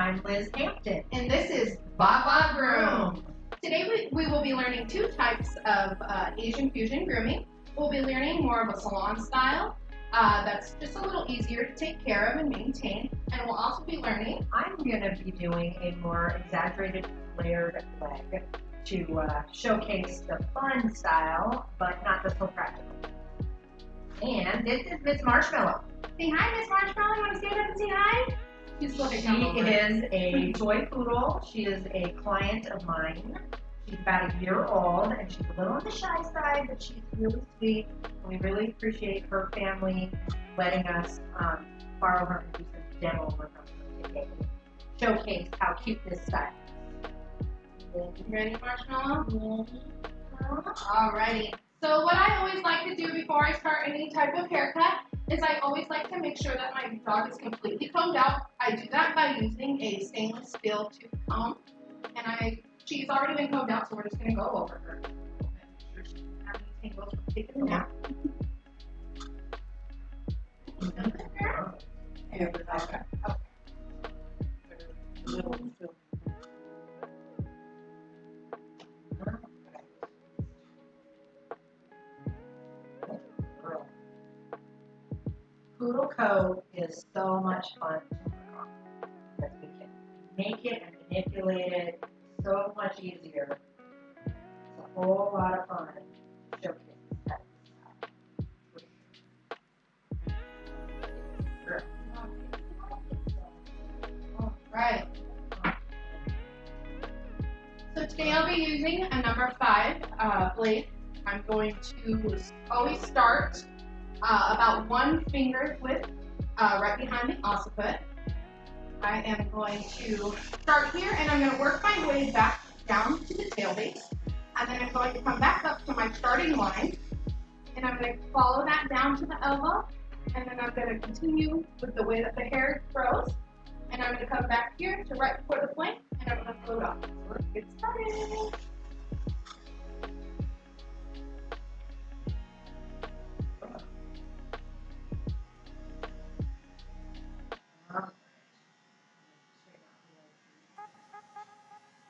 I'm Liz Hampton. And this is Va Groom. Today we will be learning two types of Asian fusion grooming. We'll be learning more of a salon style that's just a little easier to take care of and maintain. And we'll also be learning. I'm going to be doing a more exaggerated layered leg to showcase the fun style, but not the so practical. And this is Miss Marshmallow. Say hi, Miss Marshmallow. You want to stand up and say hi? She is a toy poodle. She is a client of mine. She's about a year old, and she's a little on the shy side, but she's really sweet. And we really appreciate her family letting us borrow her and do some demo work on her to showcase how cute this style is. Ready, Marshmallow? Alrighty. So what I always like to do before I start any type of haircut is I always like to make sure that my dog is completely combed out. I do that by using a stainless steel tooth comb. And she's already been combed out, so we're just going to go over her. Make sure she doesn't have any tangles from taking them out. Poodle coat is so much fun to work on because we can make it and manipulate it so much easier. It's a whole lot of fun to showcase that style. Alright. So today I'll be using a number 5 blade. I'm going to always start about 1 finger's width right behind the occiput. I am going to start here and I'm going to work my way back down to the tail base. And then I'm going to come back up to my starting line. And I'm going to follow that down to the elbow. And then I'm going to continue with the way that the hair grows. And I'm going to come back here to right before the flank. And I'm going to float off. So let's get started.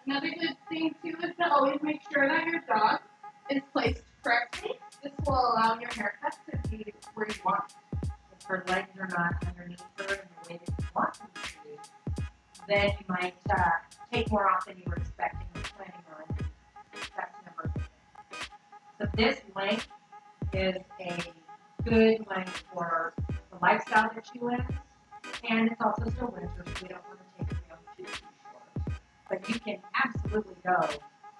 Another good thing too is to always make sure that your dog is placed correctly. This will allow your haircut to be where you want. If her legs are not underneath her in the way that you want them to be, then you might take more off than you were expecting or planning on. That's number 2. So this length is a good length for the lifestyle that she lives, and it's also still winter, so we don't want to take it down too short. But you can absolutely go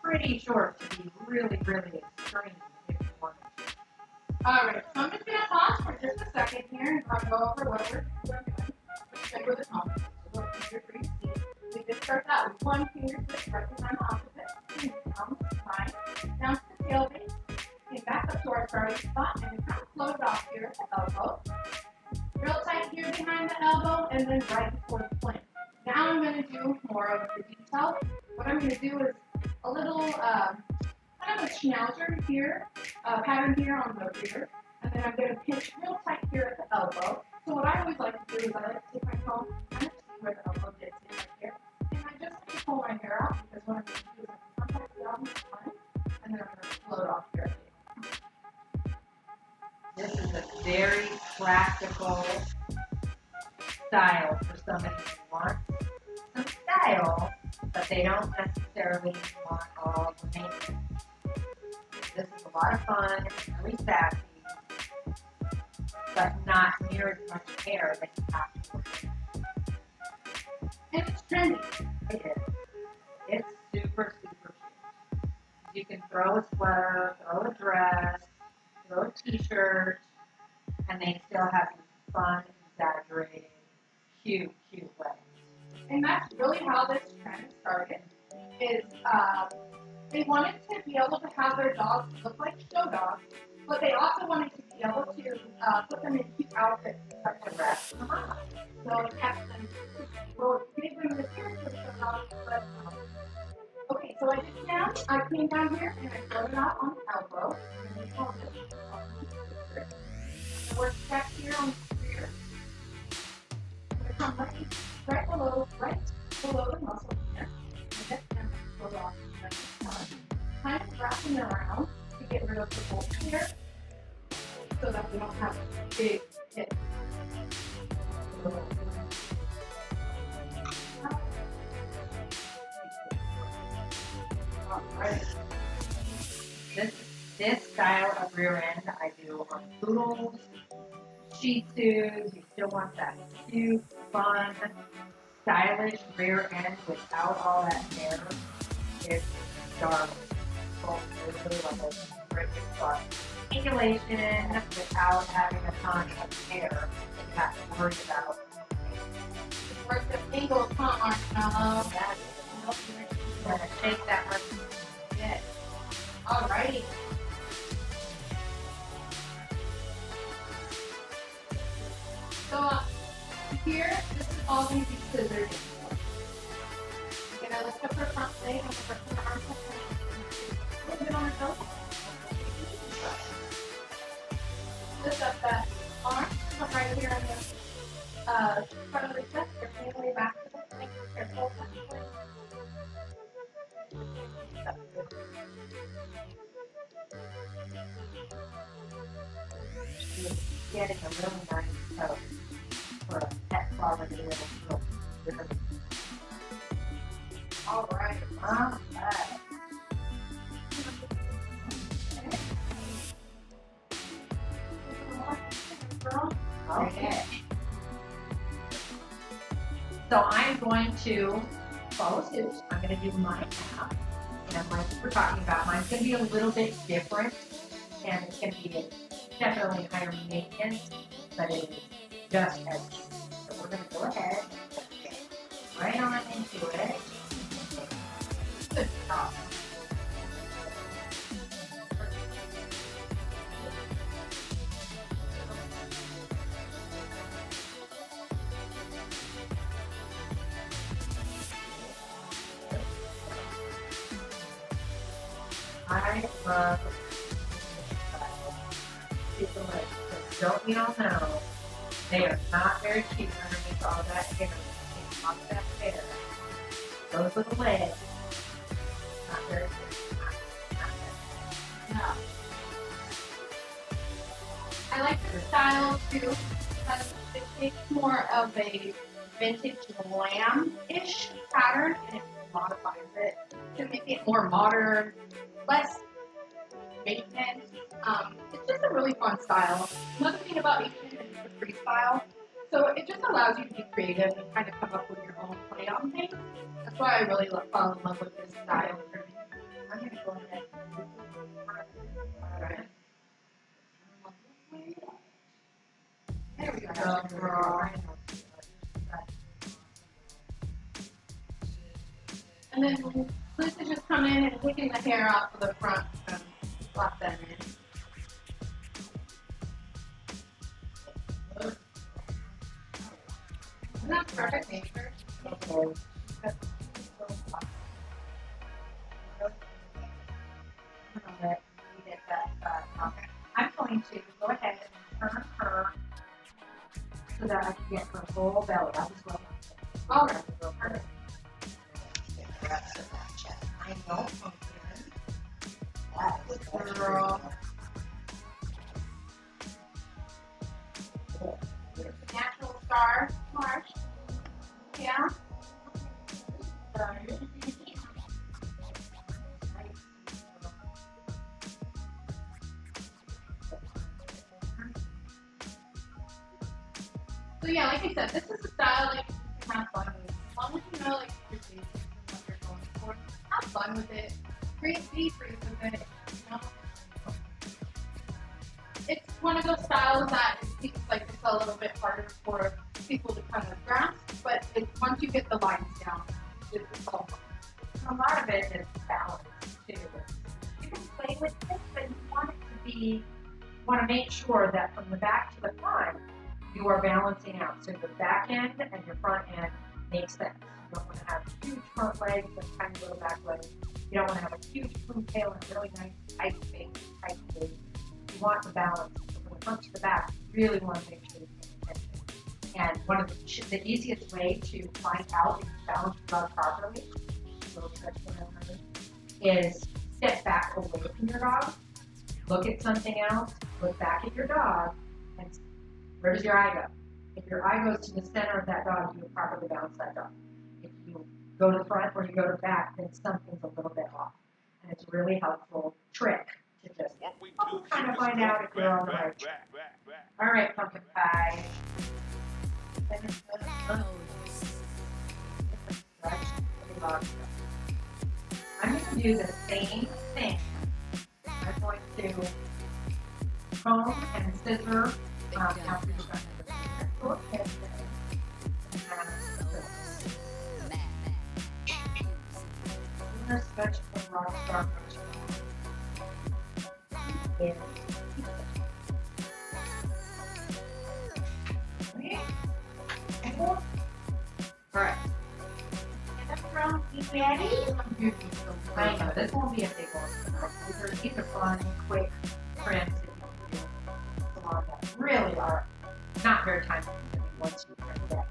pretty short to be really, really extreme if you want to. Alright, so I'm just going to pause for just a second here and I'll go over what we're doing. Let's stay with the top. So one finger for you see. We just start that with 1 finger right behind the occiput. Line down to the tail base. Get back up to our starting spot and kind of float off here at the elbow. Real tight here behind the elbow and then right before the flank. Now I'm going to do more of the detail. What I'm going to do is a little kind of a schnauzer here, pattern here on the rear, and then I'm going to pinch real tight here at the elbow. So what I always like to do is I like to take my comb, kind of see where the elbow gets in right here, and I just like to pull my hair out because what I'm going to do is I'm going to come down the front, and then I'm going to float off here. This is a very practical style for somebody who wants some style, but they don't necessarily want all the maintenance. This is a lot of fun, it's really sassy, but not near as much hair that you have to work with. And it's trendy. It is. It's super, super cute. You can throw a sweater, throw a dress, throw a t-shirt, and they still have these fun, exaggerated, cute legs. And that's really how this trend started, is they wanted to be able to have their dogs look like show dogs, but they also wanted to be able to put them in cute outfits such as that. So it kept them, well, it gave them the appearance of show dogs, but okay, so I did it down, I came down here and I floated out on the elbow, and we call this. I worked back here on the rear. I'm going to come right below, right below the muscle here. And get them pulled off like this. Kind of wrapping it around to get rid of the bolt here so that we don't have a big hit. Alright. This style of rear end I do on poodles, Shih Tzus. You still want that cute, fun, stylish rear end without all that hair. It's dark. It's really like a great big articulation without having a ton of hair that you have to worry about. Work the angle on That you're gonna shake that much. Yes. Alrighty. So here, this is all going to be scissored. You're going to lift up her front leg and lift up her arm. A little bit on her toe. Lift up that arm. Come right here on the front of the chest. Or all the way back to the leg. Careful. Getting a really nice coat for a pet quality little ribbon. All right. Okay. So I'm going to follow suit. I'm going to do my half. And like we're talking about, mine's going to be a little bit different. And it's going to be definitely higher maintenance, but it is just as cheap. So we're going to go ahead and get right on into it. Good job. I love people like this. Don't we all know they are not very cute underneath all that hair. All that hair. Those little legs. Not very cute. Not very. No. I like this style too because it takes more of a vintage glam-ish pattern and it modifies it to make it more modern, less maintenance. It's just a really fun style. Another thing about Asian is the freestyle. So it just allows you to be creative and kind of come up with your own play on things. That's why I really fall in love with this style for me. I'm going to go ahead and alright. There we go. And then Liz is just coming in and taking the hair off of the front and slap that in. Isn't that perfect nature? Okay. I'm going to go ahead and turn her so that I can get her full belly. I'll just go ahead and All right. go her. Get the rest of that chest. I know. That was the girl. Natural star, Marsh. Yeah. So yeah, like I said, this is a style that you can have fun with. As long as you know like your basics and what you're going for, have fun with it. Be free with it. You know? It's one of those styles that it seems like it's a little bit harder for people to kind of grasp, but it's once you get the lines down, it's all fun. A lot of it is balance too. You can play with it, but you want it to be, want to make sure that from the back to the front, you are balancing out. So your back end and your front end makes sense. You don't want to have huge front legs and tiny little back legs. You don't want to have a huge blue tail and a really nice tight face, tight face. You want the balance. So from the front to the back, you really want to make sure you pay attention. And one of the easiest way to find out if you balance your dog properly, little trick for memory, is step back away from your dog, look at something else, look back at your dog, and where does your eye go? If your eye goes to the center of that dog, you will properly balance that dog. If you go to the front or you go to the back, then something's a little bit off. And it's a really helpful trick to just kind of find out if you're on the right track. All right, pumpkin pie. I'm going to do the same thing. I'm going to comb and scissor out the front of the finger. Okay. I'm going to sketch the rock star. Yeah. Alright. You ready? I know, this won't be a big one. These are fun, quick trims that you can do. Salon that really are not very time consuming once you print that.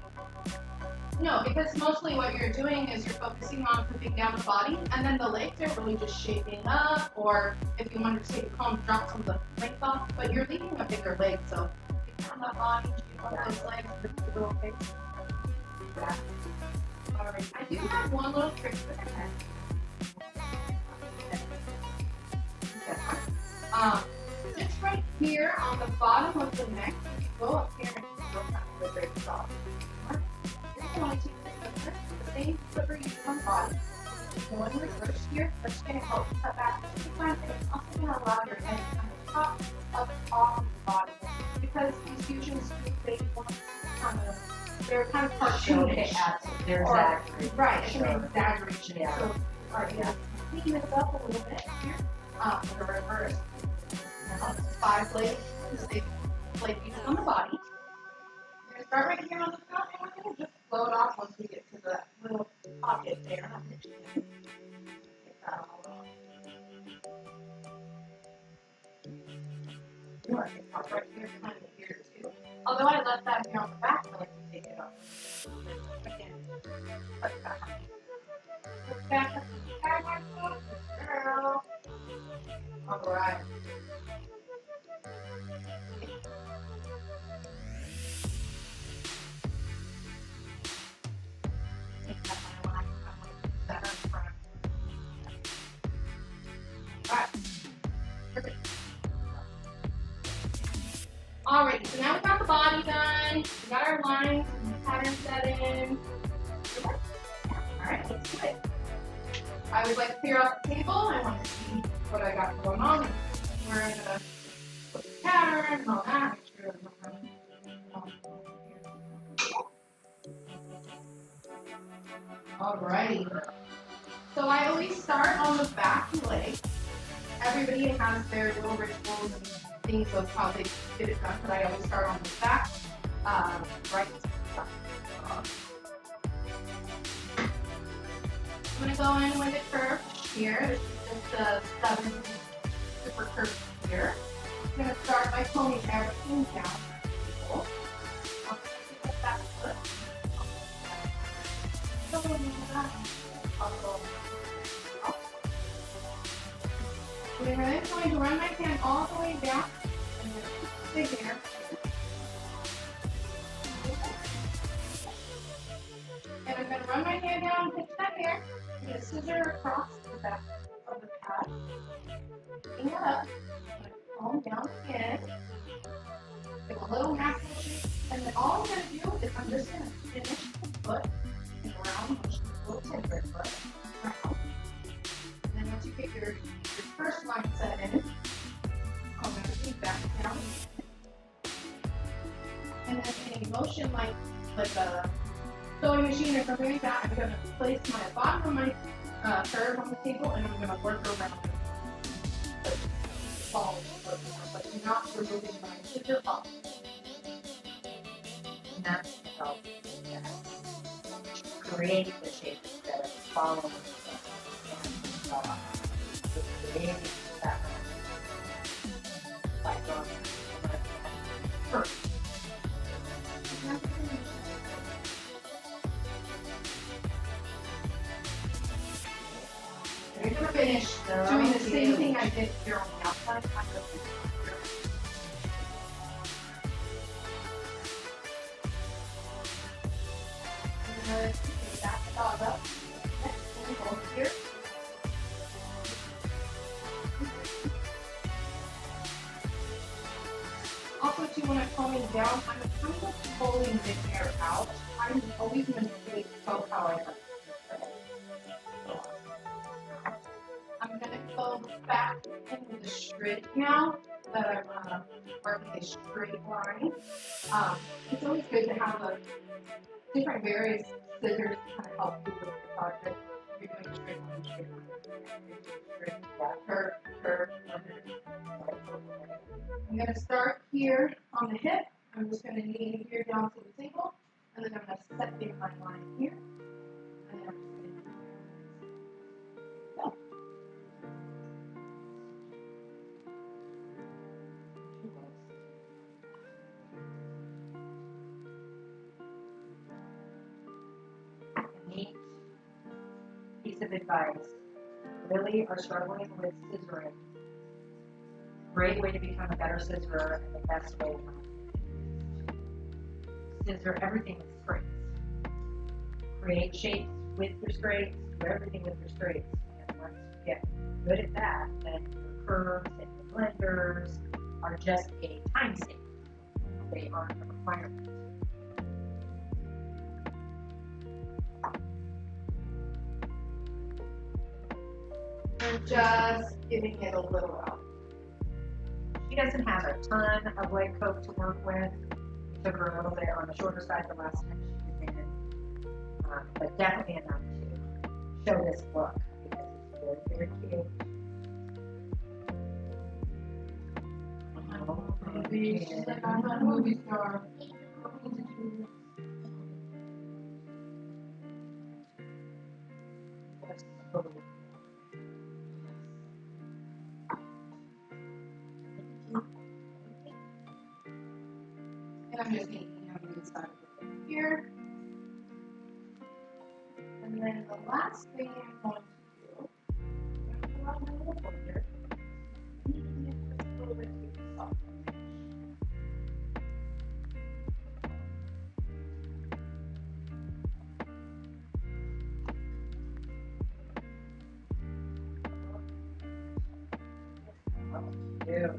No, because mostly what you're doing is you're focusing on clipping down the body, and then the legs are really just shaping up, or if you wanted to take a comb, drop some of the length off, but you're leaving a bigger leg, so you down that body, shape up those legs, the little face. Yeah. Alright, I do have one little trick for the head. Just right here on the bottom of the neck, you go up here and go down to the very top. You're going to take the same slipper you do on the body. Go in reverse here, that's going to help cut back the sequence, and it's also going to allow your head to kind of pop up off of the body. Because these fusions, they want kind of, they're kind of cartoonish. They're exaggerated. Right, it's an exaggeration. Yeah. So, alright, yeah. Clean this up a little bit here. For the reverse. Now, 5 blades, blade pieces on the body. We're going to start right here on the top, and we're going to just blow it off once we get to the little pocket there. Get that all off. You want to take off right here, kind of here too. Although I left that here on the back, I like to take it off. Again, put it back on. Look back up to the back, girl. Alright. Alright, so now we've got the body done, we got our lines, pattern set in. Alright, let's do it. I would like to clear out the table. I want to see what I got going on. We're going to put the pattern and all that. Make sure Alrighty. So I always start on the back leg. Everybody has their little rituals and things of how they get it done, but I always start on the back, right side. I'm going to go in with it curved here. This is the 7 super curved here. I'm going to start by combing everything down. I'll take that foot. I'll go up. I'm then going to run my hand all the way down and then stay there. And I'm going to run my hand down and pinch that hair. I'm going to scissor across the back of the pad. Bring it up. I'm going to comb down again. Give a little natural shape. And then all I'm going to do is I'm just going to finish the foot and round the little temperate foot. Round. And then once you get your first line set in, I'm going to lean back down. And then in a motion like a sewing machine or something like that, I'm going to place my bottom of my curve on the table and I'm going to work around it. Follow but you're not removing my scissor off. And that's how create the shape instead of following creating that like first. finish So doing the same cute. thing I did here on the outside. I'm going to back the dog up. And go over here. Also, if you want to calm me down, I'm kind of pulling the hair out. I'm always manipulating so how I like it. I'm going to go back into the straight now that I'm working a straight line. It's always good to have a different various scissors to kind of help you with the project. If you're doing straight line, straight, curve, curve, I'm going to start here on the hip. I'm just going to knee here down to the table, and then I'm going to set the my line here. And then I'm just going to go. Neat piece of advice. Really are struggling with scissoring. Great way to become a better scissorer, and the best way to scissor everything with straights. Create shapes with your straights, do everything with your straights. And once you get good at that, then your curves and your blenders are just a time save. They aren't a requirement. I'm just giving it a little out. She doesn't have a ton of leg coat to work with. We took her a little bit on the shorter side the last time she was in, but definitely enough to show this look because it's very, very cute. She's like, I'm not a movie star. And I'm just making the inside of it here. And then the last thing I'm going to do, I'm going to pull out my little pointer. And just a little bit too soft. Cute.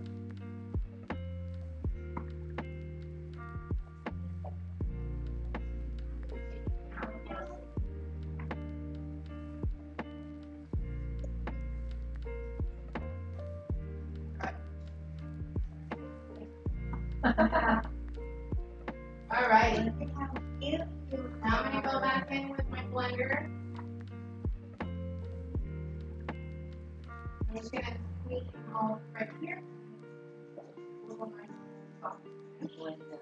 Alrighty. Now I'm going to go back in with my blender. I'm just going to squeeze it all right here. A little nice soft. Blend it.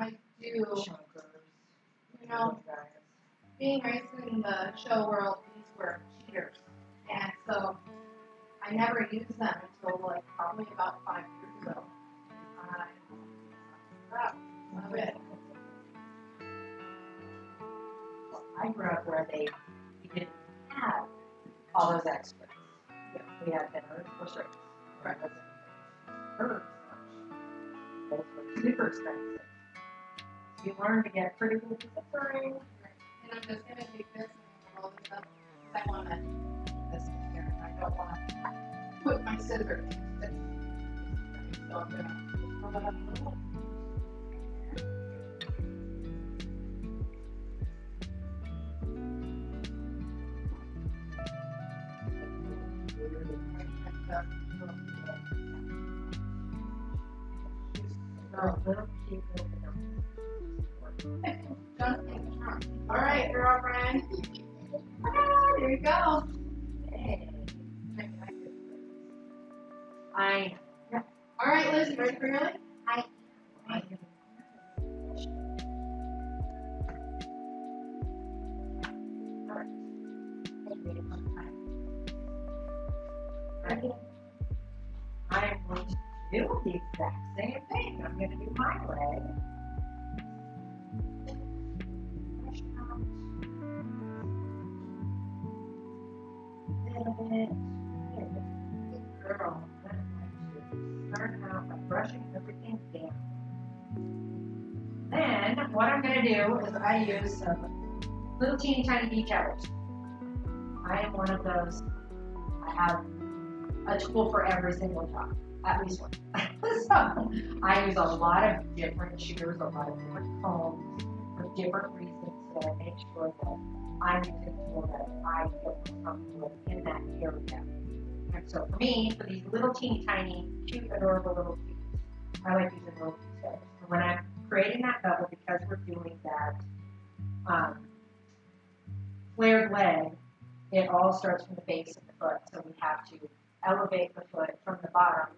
I do. You know, being raised in the show world, these were cheaters. And so I never used them until like probably about 5 years ago. Love it. I grew up where we didn't have all those extras. We had thinners or straights. Right. Herbs. Those were super expensive. You learn to get pretty good at scissoring. And I'm just going to take this and roll this up because I want to keep this in here. I don't want to put my scissors in this. So I'm going to roll it up a little. All right, girlfriend. There you go. Hey. All right, Liz, you ready for Millie? exact same thing. I'm going to do my leg. Brush out. A little bit. Good girl. I'm going to start out by brushing everything down. Then, what I'm going to do is I use some little teeny tiny detailing. I am one of those. I have a tool for every single job, at least one. So I use a lot of different shears, a lot of different combs for different reasons that I make sure that I'm using a tool that I feel comfortable in that area. And so for me, for these little teeny tiny, cute, adorable little feet, I like using little feet feathers. And when I'm creating that bevel, because we're doing that flared leg, it all starts from the base of the foot, so we have to elevate the foot from the bottom.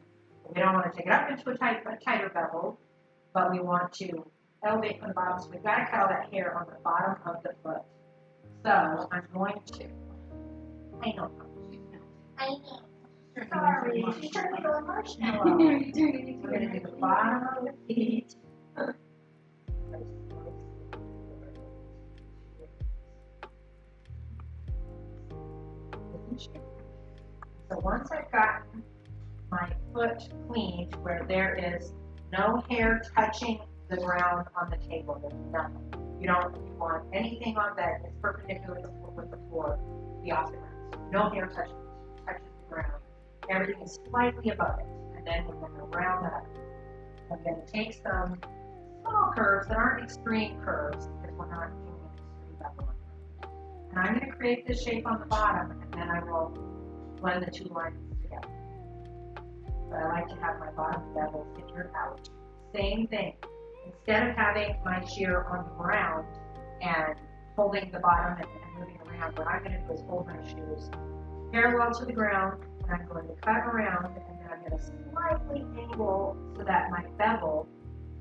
We don't want to take it up into a tighter bevel, but we want to elevate from the bottom, so we've got to cut all that hair on the bottom of the foot. So I'm going to, I know, sorry, she's turning into a marshmallow. We're going to do the bottom of the feet. So once I've gotten my foot cleaned where there is no hair touching the ground on the table, there's nothing. You don't want anything on that is perpendicular with the floor, be off the ground. No hair touches the ground. Everything is slightly above it. And then we're going to round up. I'm going to take some small curves that aren't extreme curves because we're not doing an extreme bevel. And I'm going to create this shape on the bottom, and then I will blend the two lines together. But I like to have my bottom bevel figured out. Same thing. Instead of having my shear on the ground and holding the bottom and moving around, what I'm going to do is hold my shears parallel to the ground, and I'm going to cut around, and then I'm going to slightly angle so that my bevel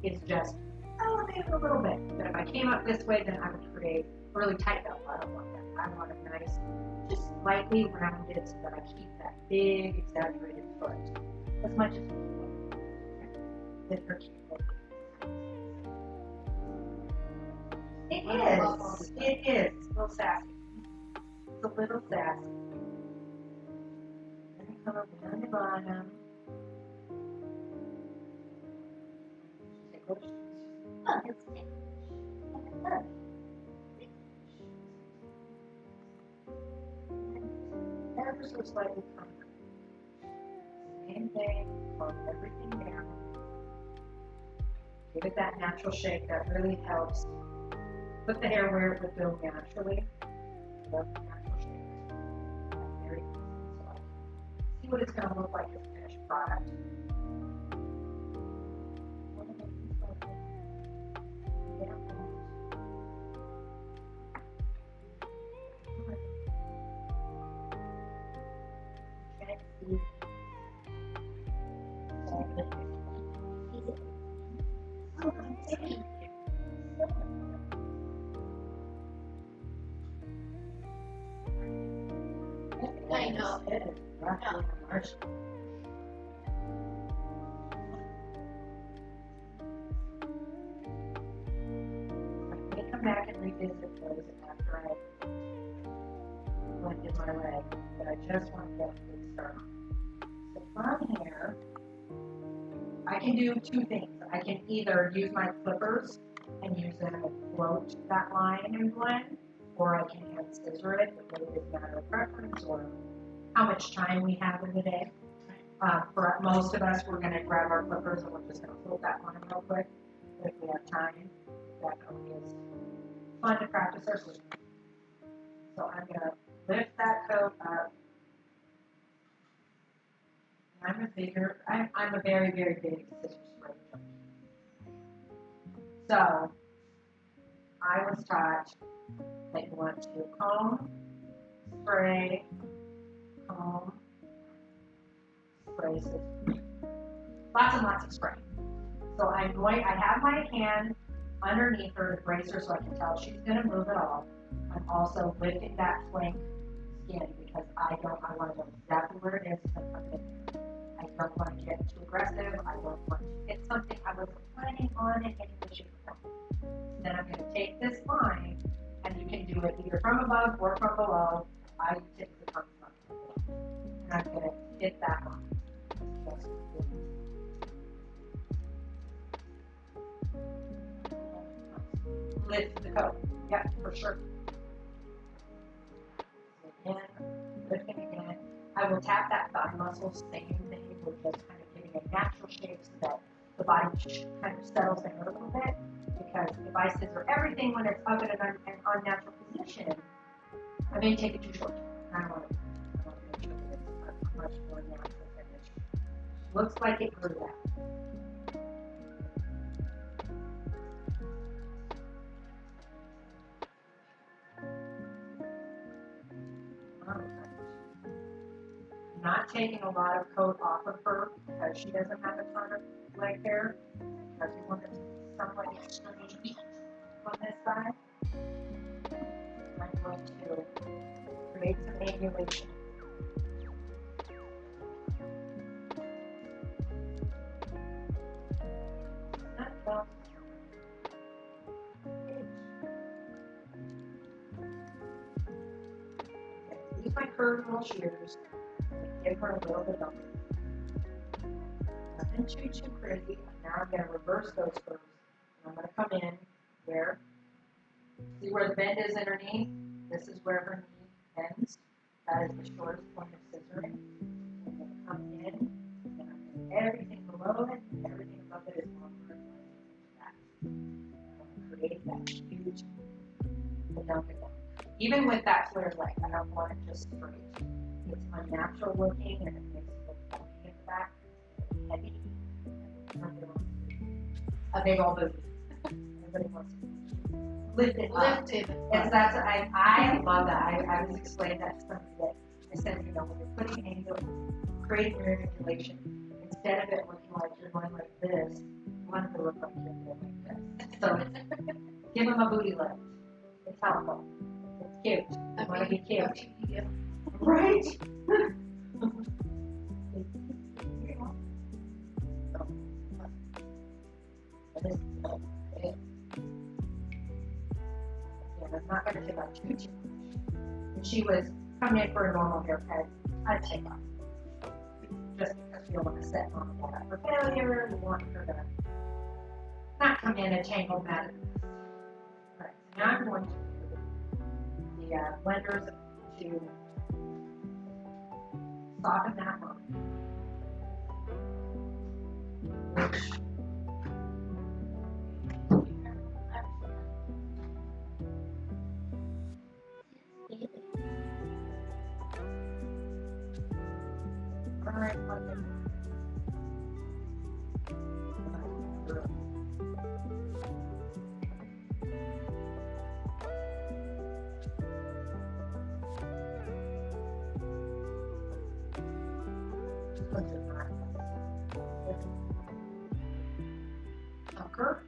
is just elevated a little bit. But if I came up this way, then I would create a really tight bevel. I don't want that. I want a nice, just slightly rounded so that I keep that big, exaggerated foot as much as possible. With her cute lady. It is. It's a little sassy. It's a little sassy. Let me come up down the bottom. Ticklish. Oh, it's ticklish. Look. Ever so slightly comfortable. Same thing, fold everything down. Give it that natural shake that really helps put the hair where it would go naturally. Love the natural shape. Very easy. So see what it's going to look like as a finished product. I know. It is roughly commercial. I may come back and revisit those after I blended my leg, but I just want to get a good start. So from here, I can do two things. I can either use my clippers and use them to float that line and blend, or I can hand scissor it, but maybe it's a matter of preference or how much time we have in the day. For most of us, we're going to grab our clippers and we're just going to float that line real quick. If we have time, that is fun to practice our scissors. So I'm going to lift that coat up. I'm a very, very big scissor spray junkie. So I was taught that you want to comb, spray, scissor. Lots and lots of spray. So I have my hand underneath her to brace her so I can tell she's going to move it all. I'm also lifting that flank skin because I want to know exactly where it is to come in. I don't want to get too aggressive. I don't want to hit something I wasn't planning on in any way, shape, or form. Then I'm going to take this line, and you can do it either from above or from below. I typically come from below. And I'm going to hit that line. Lift the coat. Yeah, for sure. Again, lifting again. I will tap that thigh muscle, same thing. We're just kind of giving a natural shape so that the body kind of settles in a little bit. Because if I scissor everything when it's up in an unnatural position, I may take it too short. I don't want to make sure that it's a much more natural finish. Looks like it grew out. Not taking a lot of coat off of her because she doesn't have a ton of leg hair. Because we want it somewhat extreme on this side. I'm going to create some angulation. Use my curved little shears. Give her a little bit of it. Nothing too crazy. Now I'm going to reverse those curves. I'm going to come in here. See where the bend is underneath? This is where her knee ends. That is the shortest point of scissoring. I'm going to come in, and I'm going to everything below it, and everything above it is longer and that. I'm going to create that huge peduncle. Even with that flared leg, I don't want it just straight. It's unnatural looking and it makes it look funky in the back. Heavy. A big old booty. Everybody wants to lift it up. Lifted. Yes, that's I love that. I was explaining that to somebody that I said, when you're putting angle, creating your angulation, instead of it looking like you're going like this, you want it to look like you're going like this. So give them a booty lift. It's helpful. It's cute. I want to be cute. Yeah. Right? I'm not going to take out too much. If she was coming in for a normal haircut, I'd take off. Just because we don't want to set on that for failure. We want her to not come in a tangled matter. Right. So now I'm going to do the blenders to soften that line. Alright, Tucker.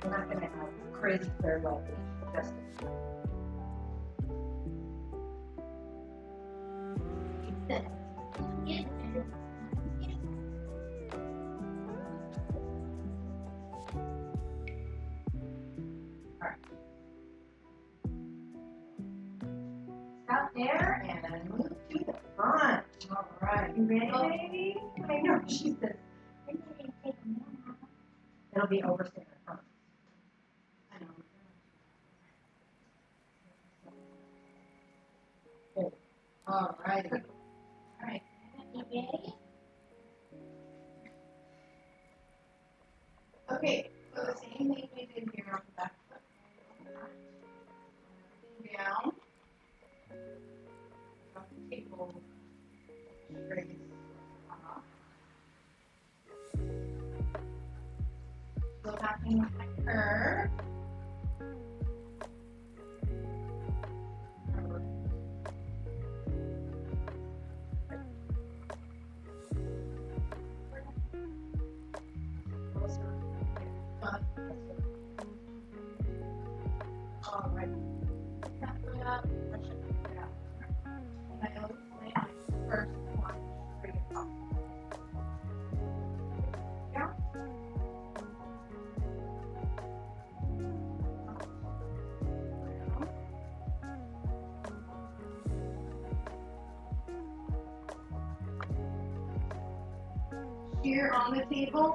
We're not going to have crazy clear like this. Just stop there and move to the front. All right, you ready? I know she says, it'll be overstated. All right. All right. You ready? Okay, so the same thing we did here on the back foot. Down. Drop the table. Straight off. Working with my curve. All right. Halfway up, push it down. And I always land my first one straight up. Down. Shear on the table,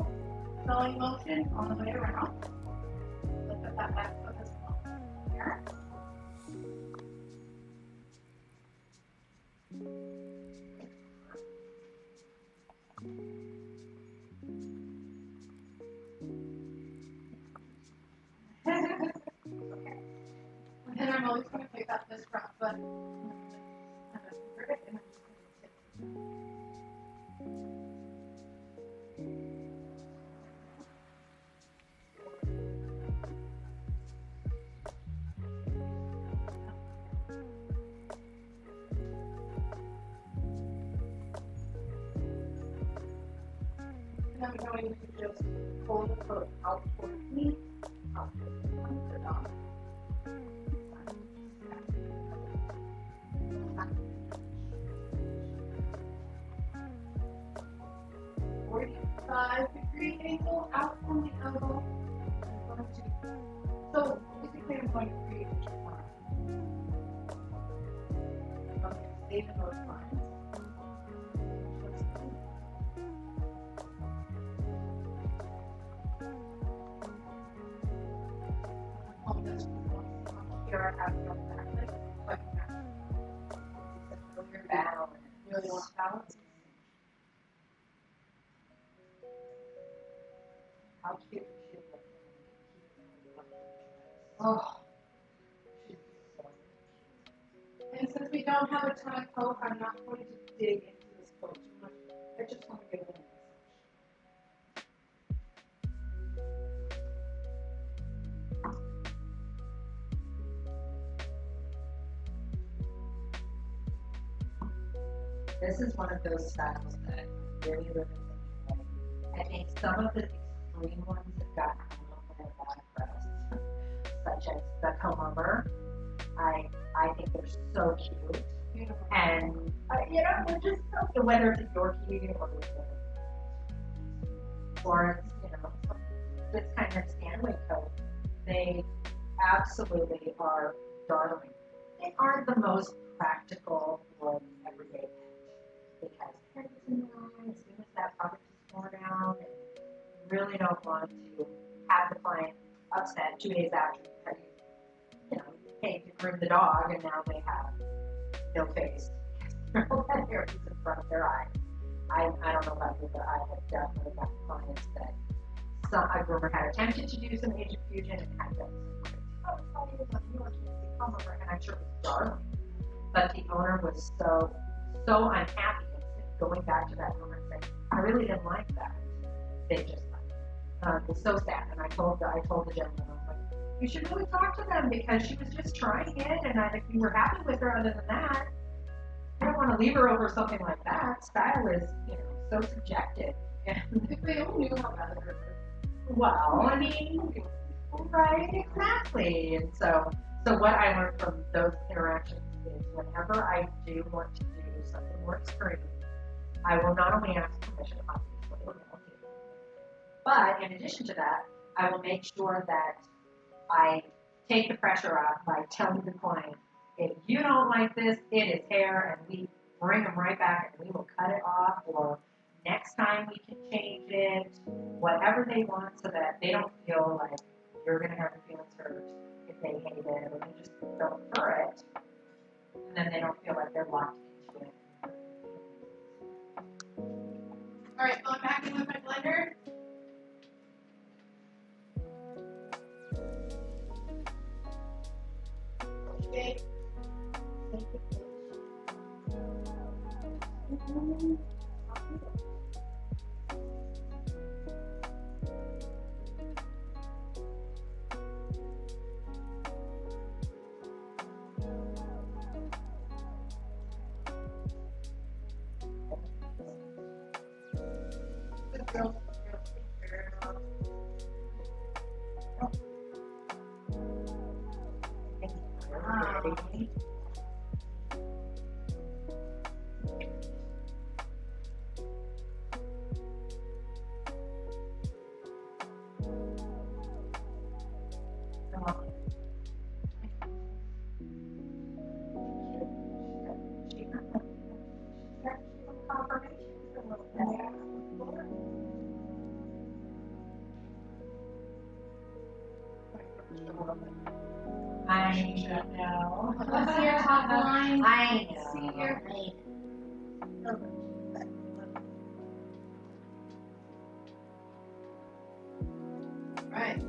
sewing motion on the way around. Look at that back foot as well. Here. Okay. And then I'm always going to pick up this front foot. And I'm just going to tip. And I'm going to just pull the foot out towards me, out towards the front foot on. ~45-degree angle out from the elbow. I'm going to, so basically I'm going to create a triangle. I'm going to stay in those lines. Here I have your back leg, so I can actually feel your balance. Really want balance. How cute is she looking? Oh, she's so cute. And since we don't have a tie coat, I'm not going to dig into this coat too much. I just want to give it a massage. This is one of those styles that really, really enjoy. I think some of the extreme ones have gotten a little bit of bad press, such as the comb over. I think they're so cute. Beautiful. And, they're just so, whether it's a Yorkie or this kind of Stanley coat, they absolutely are darling. They aren't the most practical or everyday pet because hair gets in the eye as soon as that product is worn out, and you really don't want to have the client upset 2 days after because you paid to groom the dog and now they have no face. That hair is in front of their eye. I don't know about you, but I have definitely got clients that a groomer had attempted to do some age infusion and had done some comb over, and I'm sure it was darling. But the owner was so unhappy and going back to that owner and saying, I really didn't like that. They just it was so sad. And I told the gentleman, I was like, you should really talk to them because she was just trying it, and if you were happy with her other than that, I don't want to leave her over something like that. Style is, so subjective. If they all knew how bad it hurt. Well, I mean, right, exactly. And so what I learned from those interactions is whenever I do want to do something more extreme, I will not only ask permission, obviously, but in addition to that, I will make sure that I take the pressure off by telling the client, if you don't like this, it is hair, and we bring them right back and we will cut it off, or next time we can change it, whatever they want, so that they don't feel like you're going to have their feelings hurt if they hate it, or they just don't prefer it, and then they don't feel like they're locked into it. All right, going back in with my blender. Okay. Girl, girl, girl. Oh. Ready? Come on. She got some confirmations a little bit. I know. Let's see your top line. I know. See your right.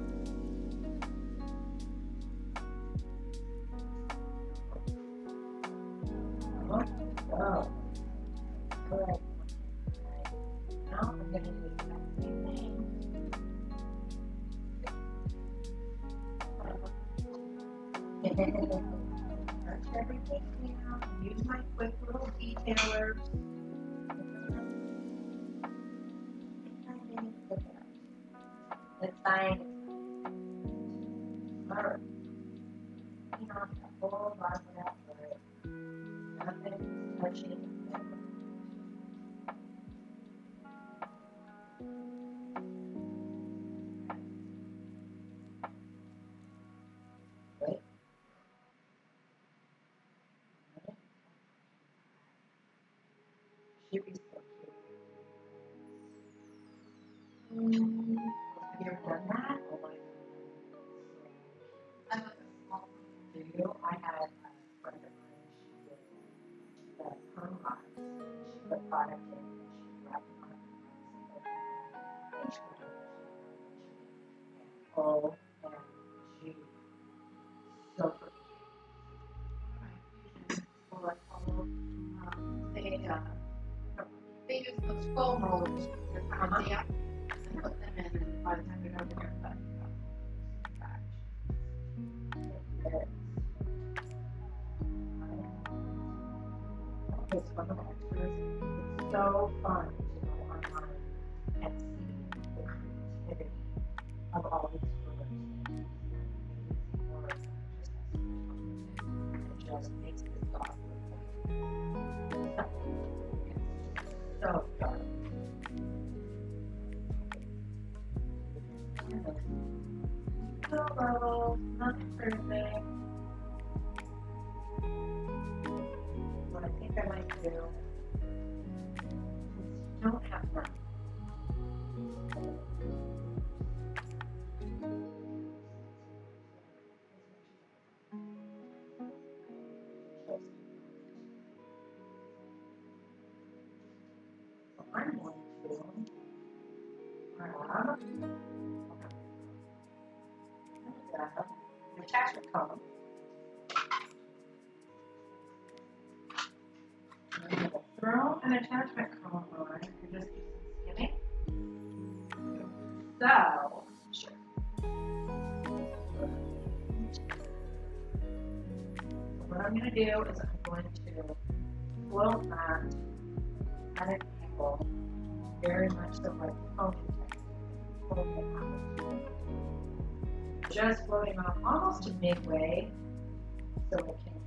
Oh. Good. Now I'm going to do the exact same thing. Touch everything down. Use my quick little detailers. The sign. Alright. You know, a full bottom of that foot. Nothing touching. Wait. Should be so cute. Have you ever done that? Oh my god. I like a small one. Do you? I had a friend of mine, she did the perm box. She put product in and she wrapped it on and she put it oh, and she so pretty. Or like they use those foam rollers. They're kind of damp. And put them in, and by the time you're done with your cut, you got back. It's one of the extras. It's so fun to go online and see the creativity of all these colors. It just makes this dog look so dark. Hello, nothing perfect. What I think I might do is don't have that. So I'm going to grab an attachment comb. I'm going to throw an attachment comb on and just do some skimming. So, sure. What I'm going to do is I'm going to float that at an angle, very much so like combing technique, floating it out. Just floating off almost to midway, so it can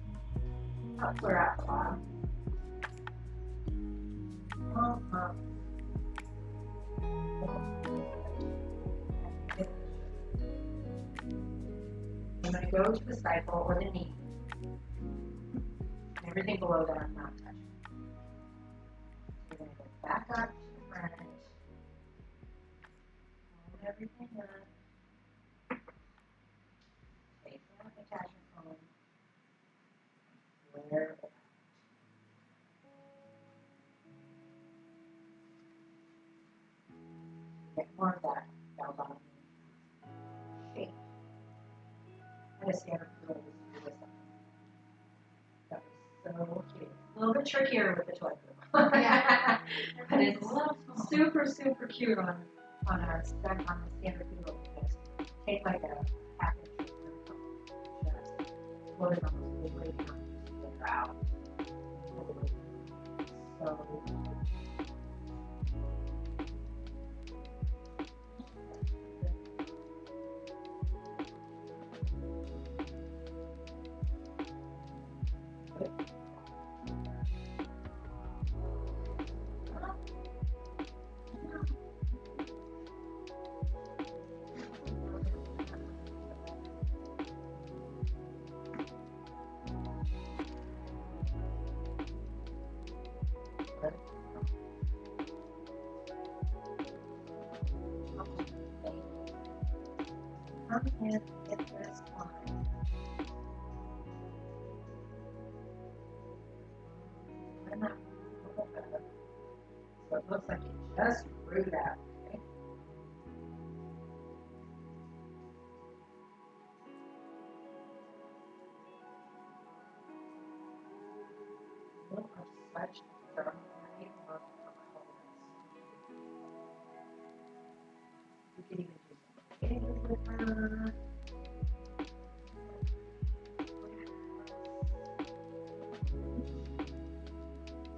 help clear out the bottom. I'm going to go to the stifle or the knee. Everything below that I'm not touching. You're going to go back up to the front. Hold everything up. Take out the attachment comb. Flare it out. Get more of that bell-bottom shape. I just never could always do this. That was so cute. A little bit trickier with the toy group. Yeah. But it's super, super cute on a spec on the standard doodle. Just take like a half inch just float it on those big lady arms and get her out. So And that a little better. So it looks like it just grew that way. Look, I've switched from right up to colors. You can even do some fingers with her.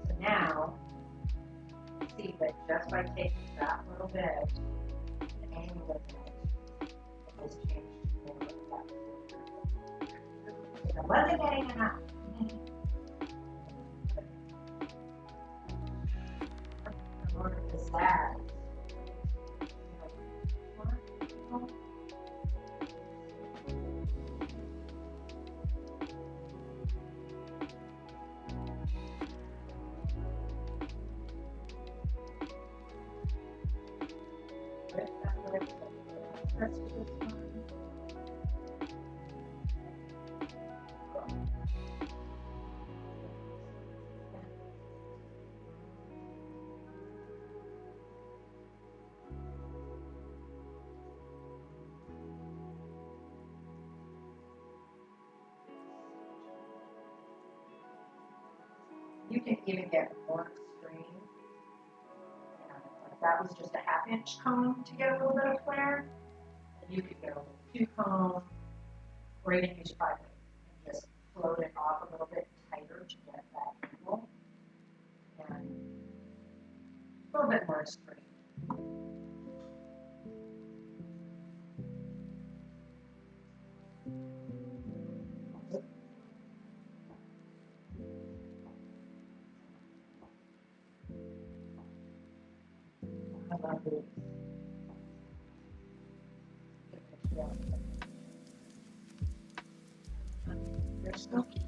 So now, see that just by taking that little bit, the angle of it has changed more of that. So I wasn't getting enough. In order to zag. Let's do this one. You can even get more extreme. Like that was just a half-inch cone to get a little bit of flare. And you could go 2 cones, or even use 5 and just float it off a little bit tighter to get that angle. And a little bit more extreme. I love these. You're so cute.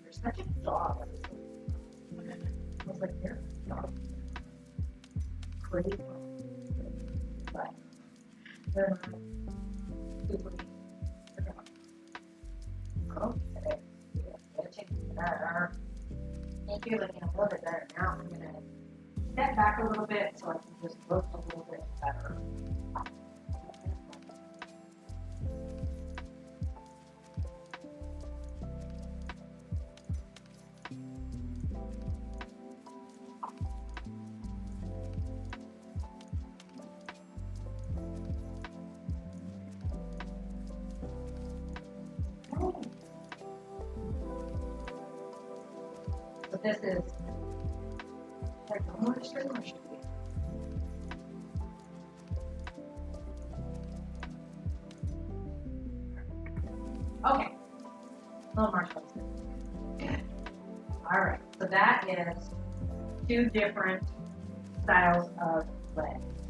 You're such a dog. I was like, you're a dog. Crazy. But they're not super. Okay. Yeah, take better. Thank you, looking a little bit better now. I'm gonna step back a little bit so I can just look a little bit better. So this is like a more extreme or should be? Okay. A little more expensive. Alright, so that is 2 different styles of legs.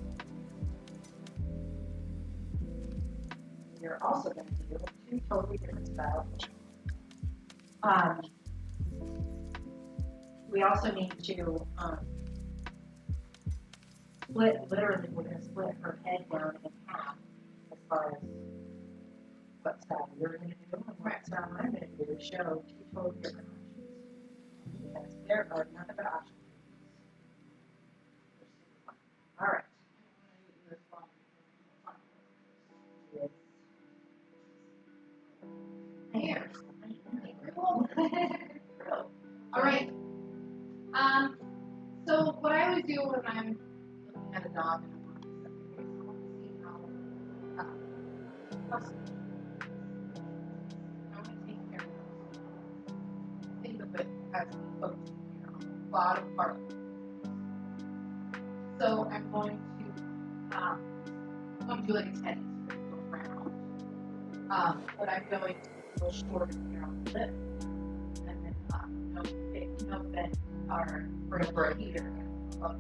You're also going to do 2 totally different styles. We also need to split, literally, we're going to split her head down in half as far as what style you're going to do and what style I'm going to do to show 2 totally different options. Because there are nothing but options. All right. All right. So what I always do when I'm looking at a dog and I'm on this, I want to see how I'm going to take care of those. Think of it as a bottom part. So I'm going to do like a tennis round. But I'm going to go short here on the lip. And then no bend our vertebrae here. From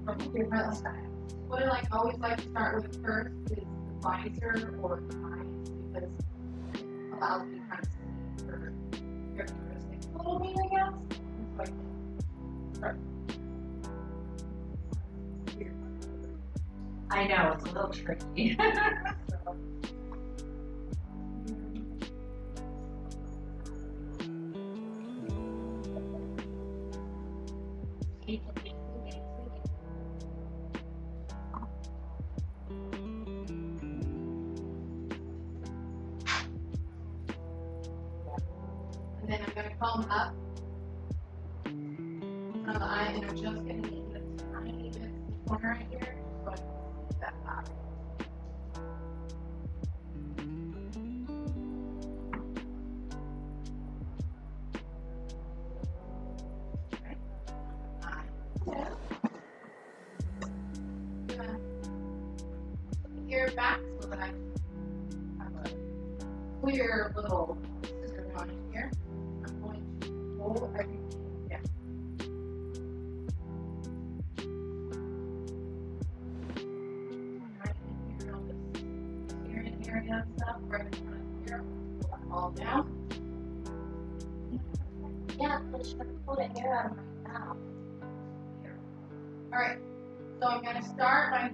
a different style. What I always like to start with first is the visor or the eyes because it allows me to kind of see her characteristics a little bit, I guess. So I can start here. I know, it's a little tricky. So. comb up on the eye, and I'm just going to need the tiny bit of the corner right here, so I can see that back. Okay. Eye. Gonna put the ear back so that I have a clear little scissor on here. I'm going to pull everything down. Right in here on this hearing area and stuff, right in front of here. Pull that all down. Yeah, push the pull the air out of my mouth. Here. Alright, so I'm going to start by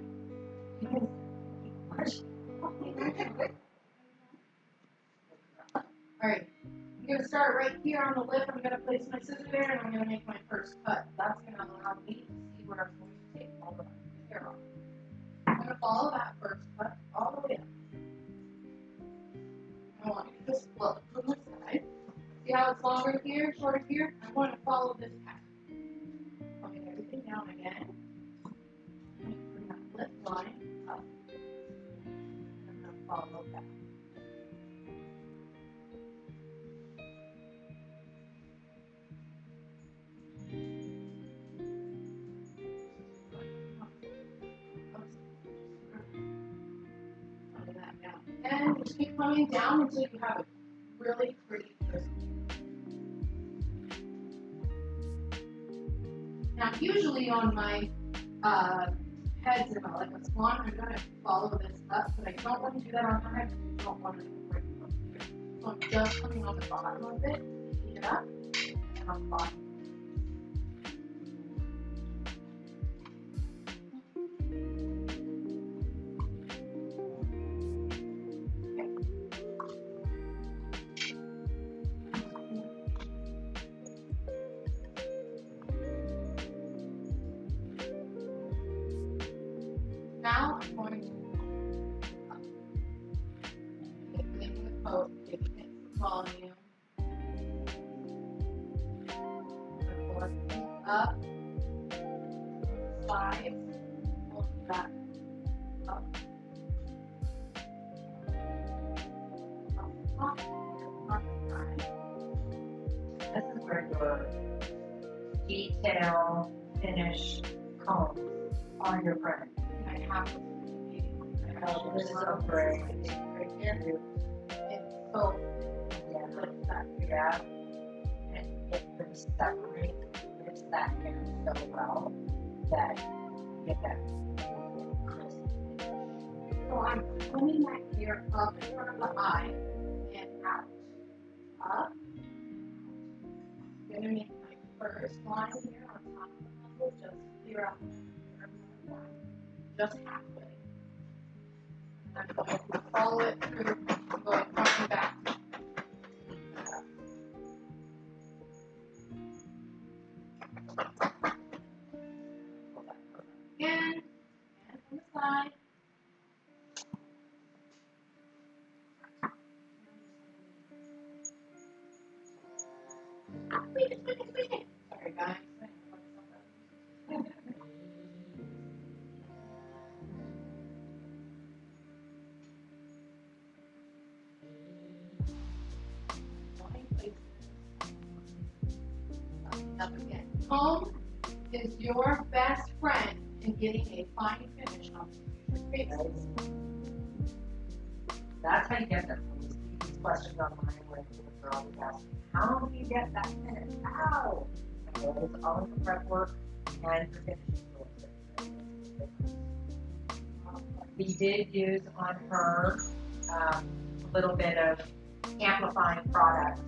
Alright, I'm going to start right here on the lip. I'm going to place my scissors there and I'm going to make my first cut. That's going to allow me to see where I'm going to take all the hair off. I'm going to follow that first cut all the way up. I want you to just look from the side. See how it's longer here, shorter here? I'm going to follow this pattern. Putting everything down again. I'm going to bring that lip line up. I'm going to follow that. And just keep coming down until you have a really pretty crisp. Now, usually on my heads in like a swan, I'm going to follow this up, but I don't want to do that on my head because I don't want it to break from here. So I'm just coming on the bottom of it, picking it up, and on the bottom. Now I'm going to make the coat, give it volume. Working up, sides, pull back, up, up, up, side. This is where your detail finish combs are your friend. And I have to Oh, this is so great. right here. It's so Yeah, like that. Yeah. And it really separates that hair so well that you get that crisp. So I'm combing that hair up in front of the eye and out. Up. I'm going to make my first line here on top of the muzzle, just clear out the line, just halfway. I'm going to follow it through, going front and back. Again, and from the side. Sorry, guys. Up again. Comb is your best friend in getting a fine finish on your faces. That's how you get them. When you see these questions online where people are always asking, how do you get that finish? How? And it's all in the prep work and the finishing tools. We did use on her a little bit of amplifying product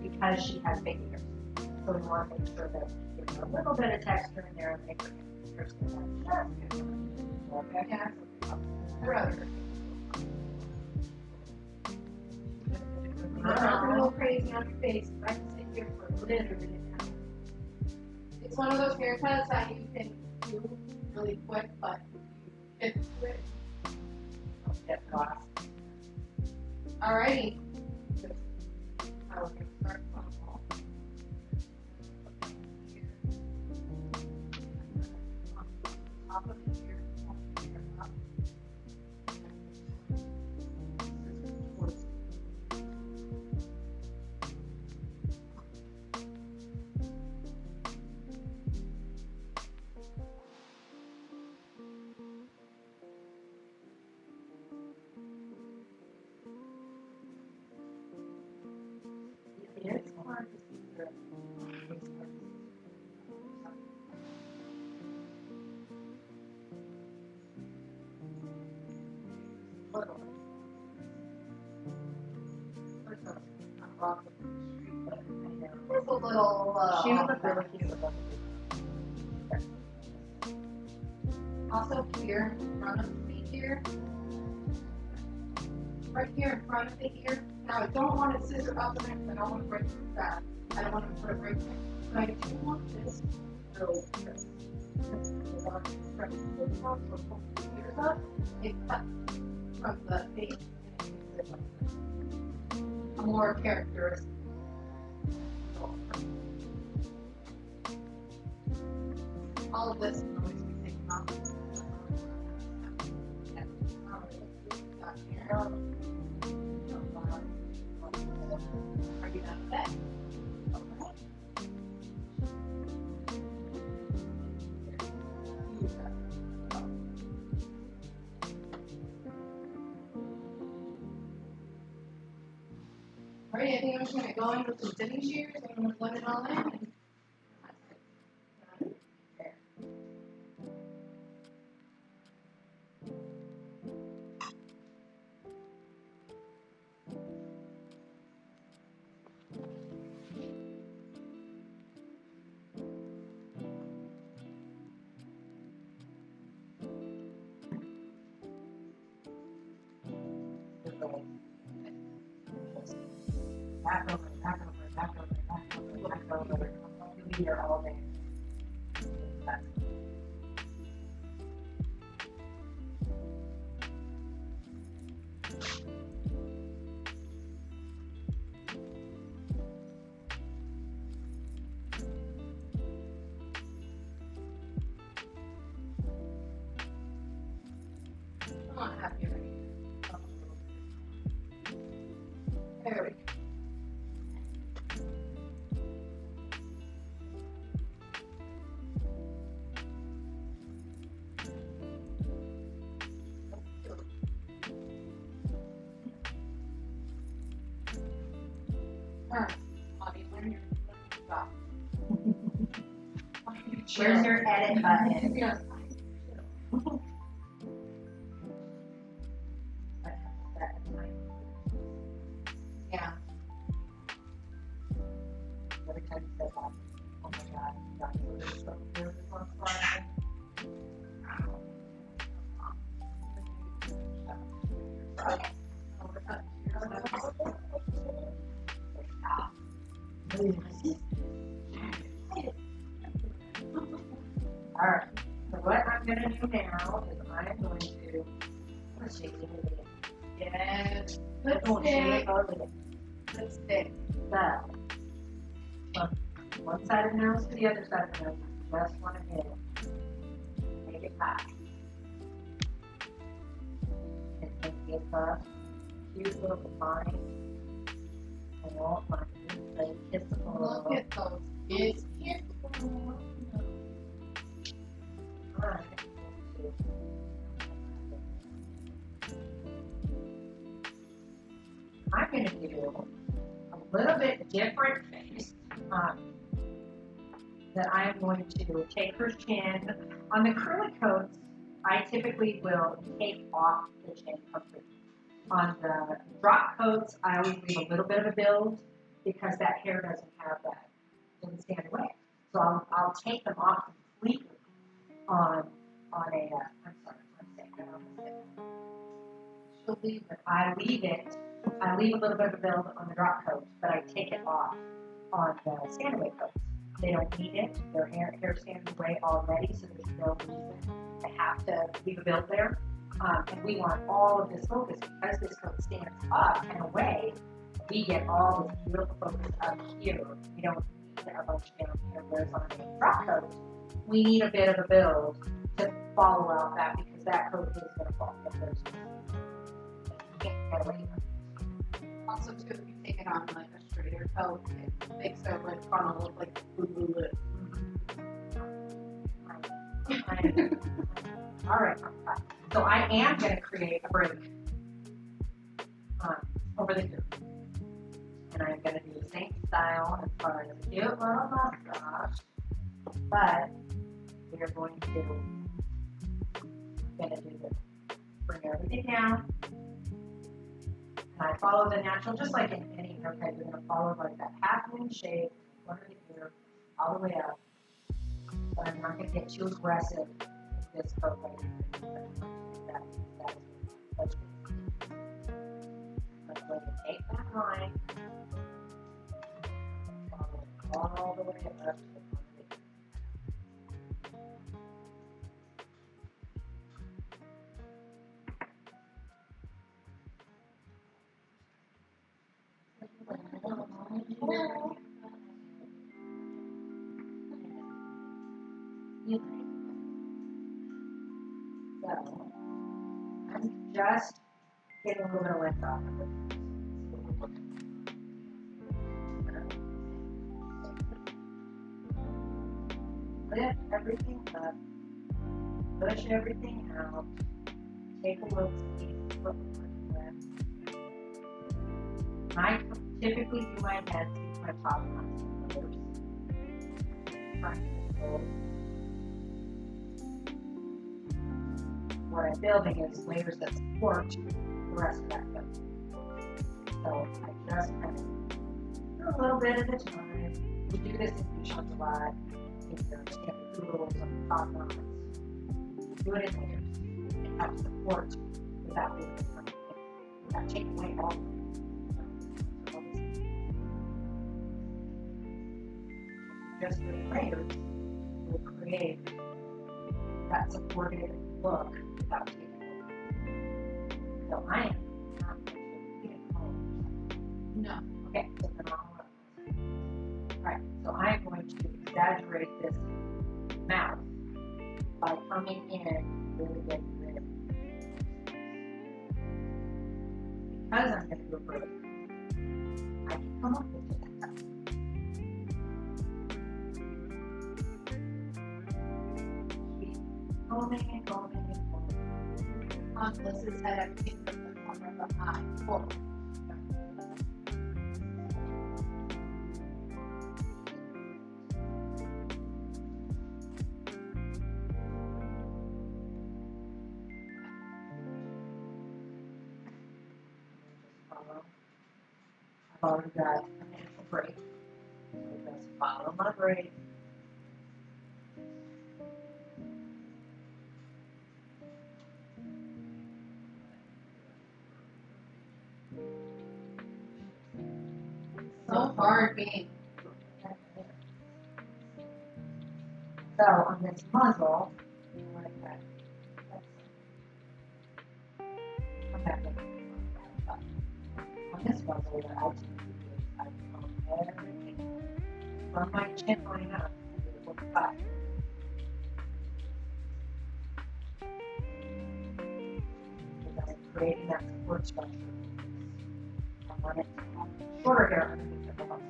because she has big ears. So we want to make sure that we give her a little bit of texture in there and make her skin just good. Okay? Yeah. Brother. You're not going to go crazy on your face. I can sit here for literally an hour. It's one of those haircuts that you can do really quick, but you get to it. Get lost. Alrighty. I will start from all. hard to see the face parts. Little. First off, not walking the street, but I know. There's a little, She would look really cute with those. also here in front of me here. Right here in front of the ear. Now I don't want to scissor up the neck, I don't want to break that. I don't want to put a break there. But I do want this to go this. I want to stretch the top, so pull the ears up. It cuts from the face and it makes it like a more characteristic. All of this can always be taken off. Are you done with that? Alright, I think I'm just going to go in with some thinning shears. I'm going to blend it all in. And there. Back over. You'll be here all day. I'm not happy right here. There we go. Alright, Audie, when you're stop. Where's your edit button? Yeah. Yeah. Every time you say that, oh my God, that's what it is. So here's this one slide. Alright, so what I'm going to do now is I'm going to, let's shake it. Yes. Lipstick. Lipstick. So, from one side of the nose to the other side of the nose, you just want to hit it. Make it high. And then give a cute little line. I won't mind it, but kiss the Look photo. at those kids. Here. Alright. I'm going to do a little bit different face. That I'm going to take her chin. On the acrylic coats, I typically will take off the chin completely. On the drop coats, I always leave a little bit of a build because that hair doesn't have that, doesn't stand away. So I'll take them off completely on a, I'm sorry, I'm saying that on the stick. She'll leave it. I leave a little bit of a build on the drop coat, but I take it off on the stand away coats. They don't need it. Their hair stands away already, so there's no reason to have to leave a build there. And we want all of this focus because this coat stands up and away. We get all this beautiful focus up here. We don't need a bunch down here. Whereas on a drop coat, we need a bit of a build to follow out that because that coat is going to fall. If there's you can't get away from it. Also, too, if you take it on like a straighter coat, it makes their lip kind of look like a boo-boo lip. All right. So I am going to create a break over the ear. And I'm going to do the same style as far as a cute little mustache, but we are going to do this. Bring everything down. And I follow the natural, just like in any haircut, you're going to follow like that half moon shape, one of the ear, all the way up. But I'm not going to get too aggressive with this coat right here. That's I'm going to take that line, follow it all the way up to the front of the ear. So, I'm just getting a little bit of length off of it. Lift everything up, push everything out, take a look, see what we're working with. I typically do my head, see my top lines and others. What I'm building is layers that support the rest of that coat. So I just kind of do a little bit at a time. We do this in t-shirts a lot. If you're just getting doodles on the top lines, do it in layers. It helps support without taking away all of it. Just doing layers will create that supported look without taking away. So I am not going to get home. No. Okay, so then Alright, so I'm going to exaggerate this mouth by coming in really getting rid of it. Because I'm going to do a braid, I can come up with it. Keep combing and combing and combing. On Liz's head, I think the corner of the eye forward. I've already got a natural braid. So just follow my braid. So hard being. So on this muzzle, like that. Come back in. On this muzzle, what I do is I comb everything from my chin line up to the back. Because I'm creating that support structure. I want it to have shorter hair underneath the bumps.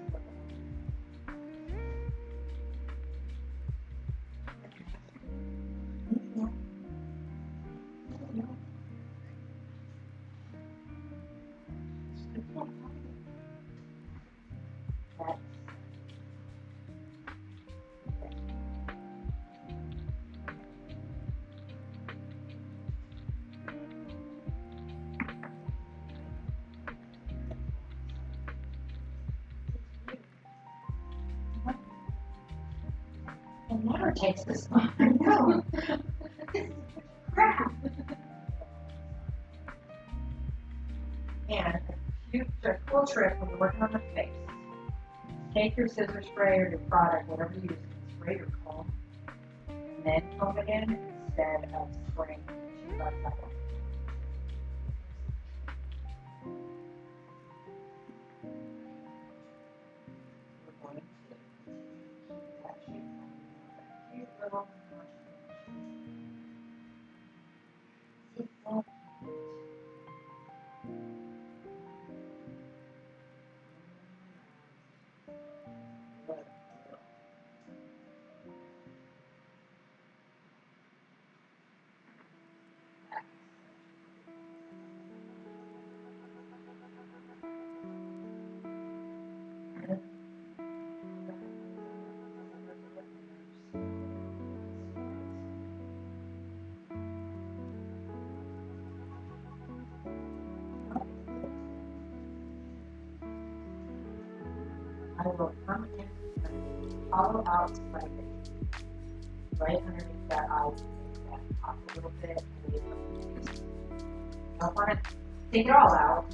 It never takes this long. No. Crap. And a cool trick when you're working on the face, take your scissor spray or your product, whatever you use, spray your comb, and then comb it in instead of spraying two by side. We're going to keep that shape. Cute little I will come in and hollow out like right underneath that eye, make that pop a little bit. I don't want to take it all out,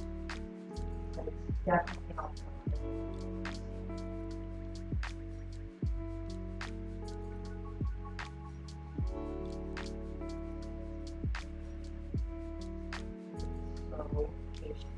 but it's definitely helpful. So patient.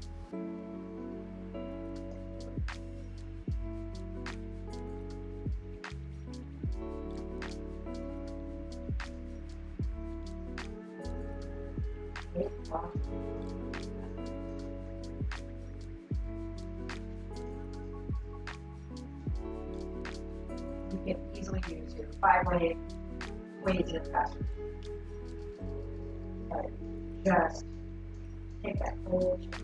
You can easily use your 5-way ways in faster. But just take that whole chunk.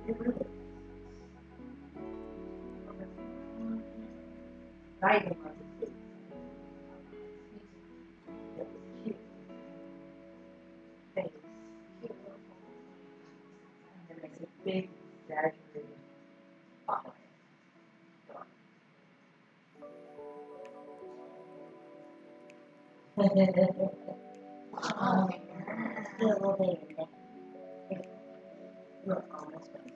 It really is. Not even like a kid. It was cute. Face. Cute little and then there's a big exaggerated eye. Oh, little baby. You're almost done.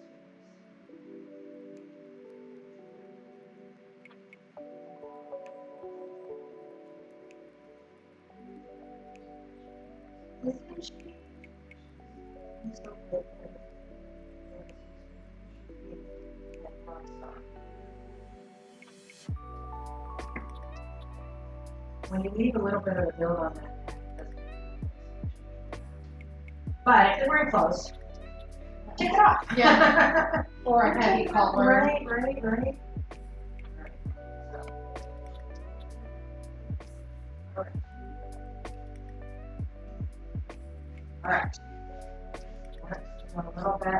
Isn't she? I'm so good for her. That rock star. When you leave a little bit of a build on that, it doesn't. But if they're wearing clothes, take it off. Yeah. Or a heavy collar. Right. All right. Want a little bit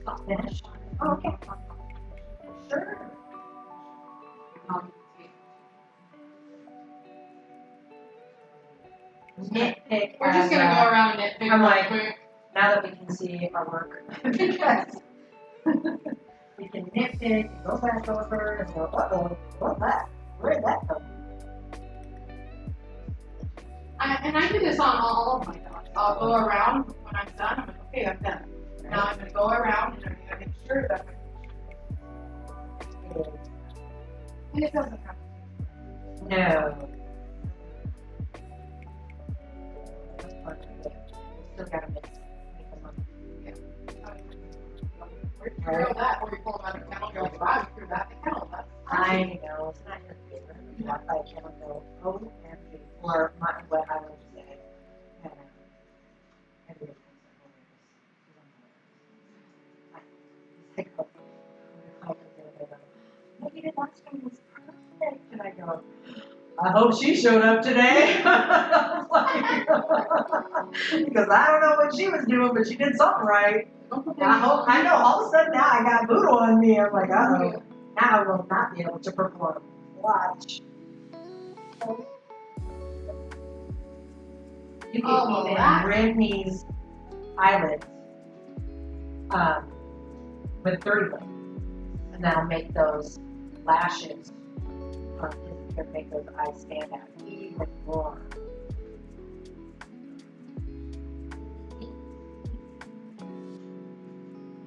of finish. Oh, okay. Sure. Nitpick. We're just gonna go around and nitpick I'm real like, quick. now that we can see our work, because we can nitpick and go back over and go, uh-oh, what's that? Where did that come from? I do this on all of my dogs. I'll go around when I'm done. I'm like, okay, I'm done. Now I'm gonna go around and I'm gonna make sure that and it doesn't have No. That's part of it. Still gotta make them up. where you throw that, or you pull them out of the kennel, you're like, wow, you threw that in the kennel. That's I know, it's not your favorite. That's why I can't go, oh, and or my, what I would say. And, everybody thinks I'm hilarious. Maybe the last time was perfect. And I go, I hope she showed up today. Because I don't know what she was doing, but she did something right. I know, all of a sudden now I got voodoo on me. I'm like, uh-oh, now I will not be able to perform. Watch. You can even Brittany's eyelids with 30 foot. And that'll make those lashes, it'll make those eyes stand out even more.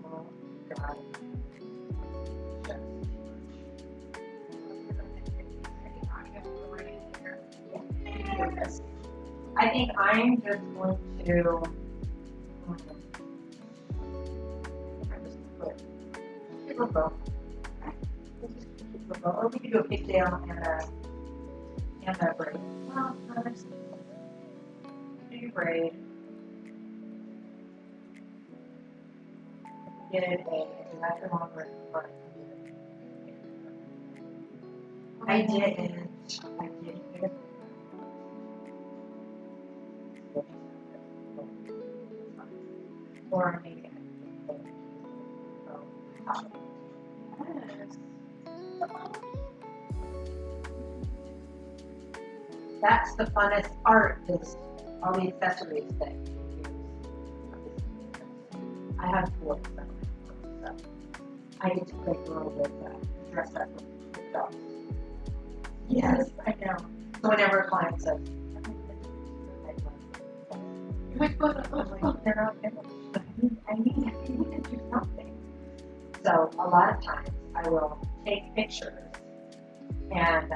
Oh, God. I think I'm just going to or we could do a pigtail and a braid. Well, no, there's do your braid. Get it a longer part. I didn't. that's the funnest part is all the accessories that you use. I have 4 of them, so I get to play a little bit dress up with dogs. Yes, I know. So whenever a client says, Like, what the they're not finished. I need to do something. So a lot of times I will take pictures and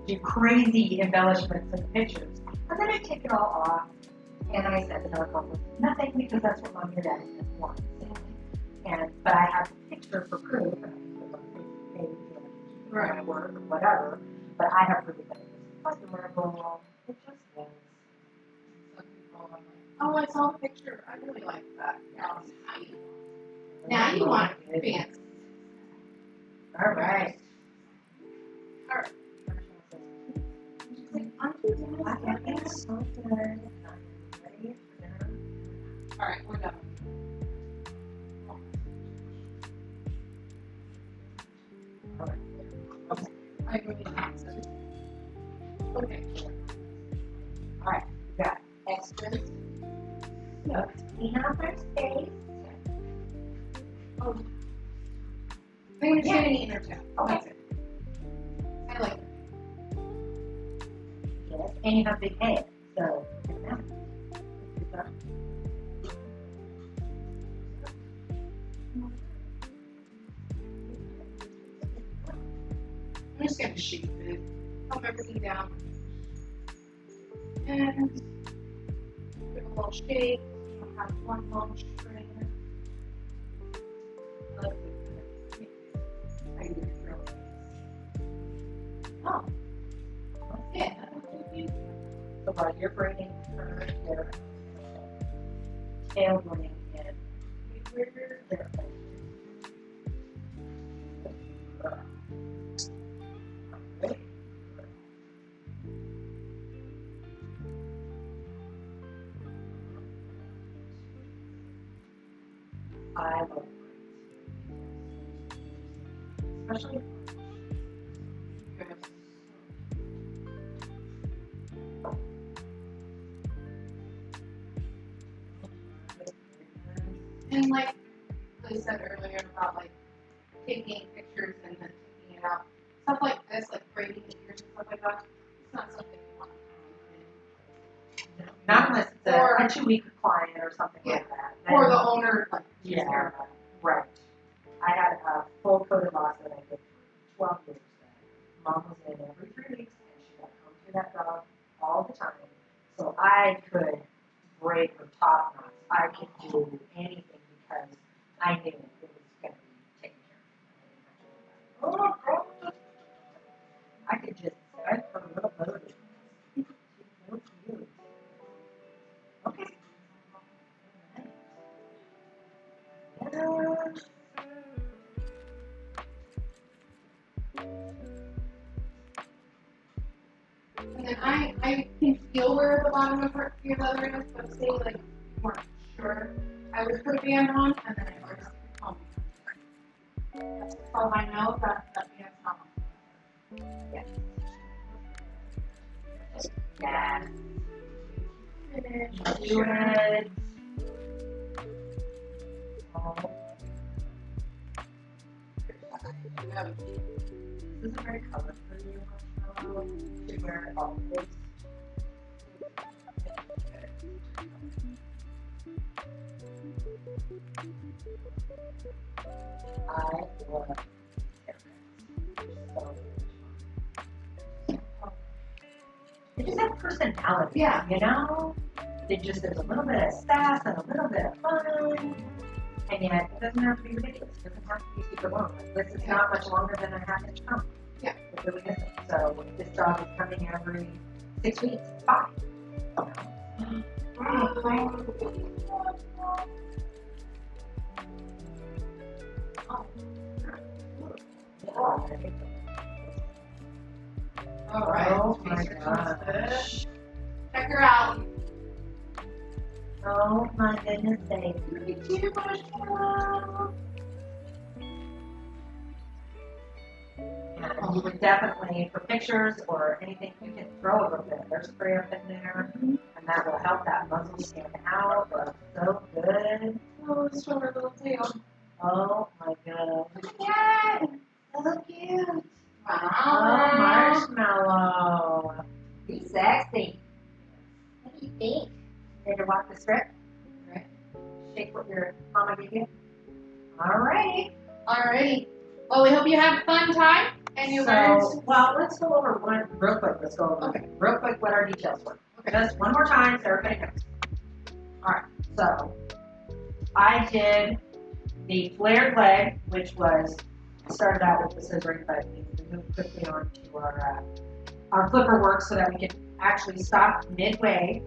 do crazy embellishments in the pictures. And then I take it all off and I send it off with nothing because that's what Mom and Dad want. But I have a picture for proof and I can put on Facebook page or my work or whatever. But I have proof that it's adorable. It just is. Oh, I saw the picture. I really like that. Now you want it fancy. All right. All right. I think it's so good. Ready for dinner? All right, we're done. All right. Okay. I really like that. Okay. All right. We got extras. So clean out our space. Oh. I'm going to get any interchange. Okay. That's it. I like it. Yes, and you have big head, so yeah. I'm just going to shape it. Calm everything down. And give a little shape. I'll have one long string. Oh. Yeah. So while you're bringing her hair, tail bringing in, there. I love it. Especially and like I said earlier about like taking pictures and then taking it out. Stuff like this, like grading pictures and stuff like that, it's not something you want to do. not unless it's Or a 2-week client or something like that. Or Then- the owner, like, Yeah, right. I had a full coated loss that I did for 12 years. Mom was in every 3 weeks and she got home to that dog all the time. So I could break her top knots. I could do anything because I knew it was going to be taken care of. Oh, girl. I could just set her little boat. She's so cute. Okay. And then I can feel where the bottom of her your leather is, but say like you weren't sure. I would put a band on and then I would just comb. That's all I know, that band's not on. Yeah. Yeah. Finish. Do it. Oh. This is a very color for you. To wear it always. I love haircuts. They just have personality. Yeah. You know? There's a little bit of sass and a little bit of fun. And yet, it doesn't have to be ridiculous. It doesn't have to be super long. Like, this is not much longer than a half-inch comb. Yeah. It really isn't. So, if this dog is coming every 6 weeks, fine. All right. Oh my gosh. Check her out. Oh my goodness, baby. Look at you, Marshall. Yeah. you would definitely, for pictures or anything, you can throw a little bit of hair spray up in there, and that will help that muzzle stand out. Looks so good. Oh, it's short little tail. Oh my god. Look at that. So cute. Wow. Oh, marshmallow. Be sexy. What do you think? Ready to walk the strip? Right. Shake what your mama gave you? Alrighty. Alrighty. Well, we hope you had a fun time and you learned. Well, let's go over one real quick. Let's go over real quick what our details were. Okay. Just one more time so everybody knows. Alright, so I did the flared leg, which was, I started out with the scissoring, but we moved quickly on to our flipper work so that we can actually stop midway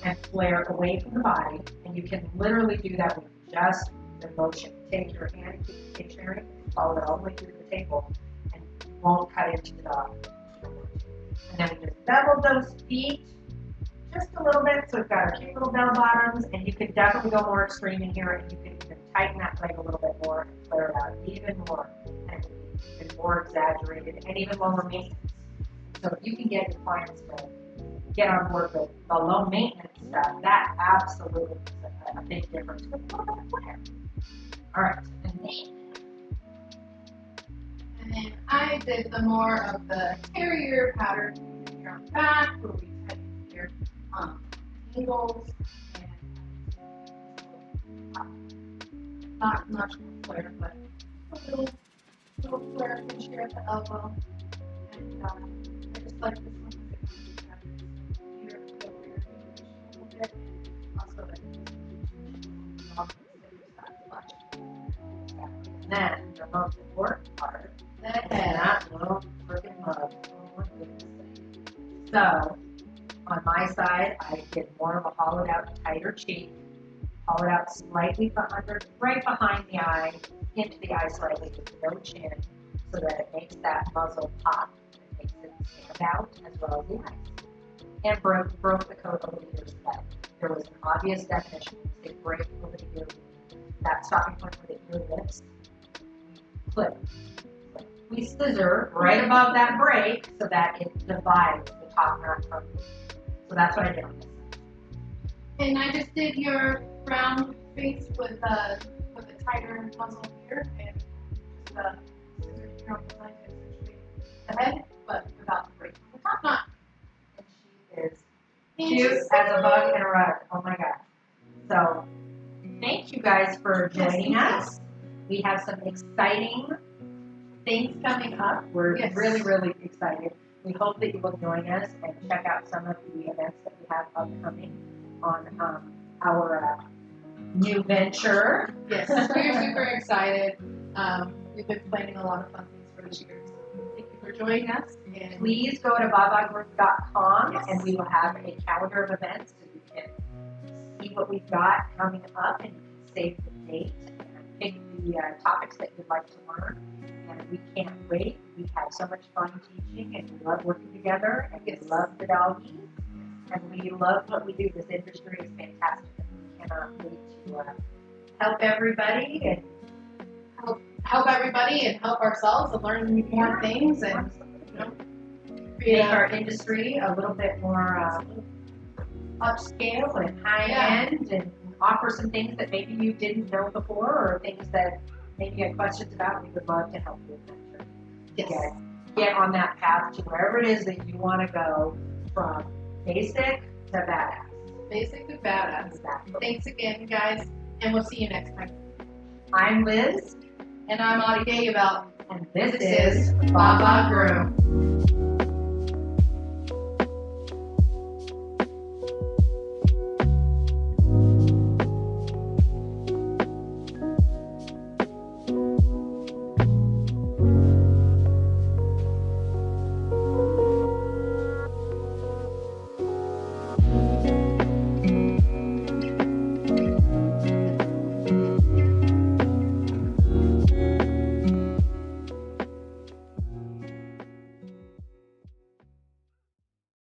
and flare away from the body. And you can literally do that with just the motion. Take your hand and keep it stationary, follow it all the way through the table, and you won't cut into the dog. And then we just bevel those feet just a little bit, so we've got our cute little bell bottoms, and you can definitely go more extreme in here, and you can even tighten that leg a little bit more and flare it out even more, and it will be even more exaggerated and even lower maintenance. So if you can get your clients to get on board with the low maintenance stuff, that absolutely is a big difference with a little bit of flare. All right, And then I did the more of the carrier pattern here on the back, where we tighten here angles and not much flare, but a little flare pinch here at the elbow. And I just like this one here a little bit. Also, and then the most important part, the and head. that little freaking mug. Oh my goodness. So, on my side, I did more of a hollowed out, tighter cheek, hollowed out slightly under, right behind the eye, into the eye slightly with no chin, so that it makes that muzzle pop. It makes it stand out as well as the eyes. And broke the coat over the ears so that there was an obvious definition. They break over the ear, that stopping point where the ear lips. Flip. We scissor right above that break so that it divides the top knot from the. So that's what I did on this side. And I just did your round face with a tighter muzzle here and just scissors here on the side to accentuate the head, but without the break on the top knot. And she is cute as a bug in a rug. Oh my god. So thank you guys for joining us. We have some exciting things coming up. We're really, really excited. We hope that you will join us and check out some of the events that we have upcoming on our new venture. Yes, we're super excited. We've been planning a lot of fun things for this year. So thank you for joining us. And Please go to vagroup.com Yes. and we will have a calendar of events so you can see what we've got coming up and you can save the date and pick the topics that you'd like to learn. And we can't wait. We have so much fun teaching and we love working together and we love the doggies and we love what we do. This industry is fantastic and we cannot wait to help everybody and help everybody and help ourselves and learn more things and make our industry a little bit more upscale and high end and offer some things that maybe you didn't know before or things that maybe you had questions about. We would love to help you with that. Get on that path to wherever it is that you want to go from basic to badass. Basic to badass. Exactly. Thanks again, guys, and we'll see you next time. I'm Liz, And I'm Audi Deaouvlt. and this This is is Va Groom.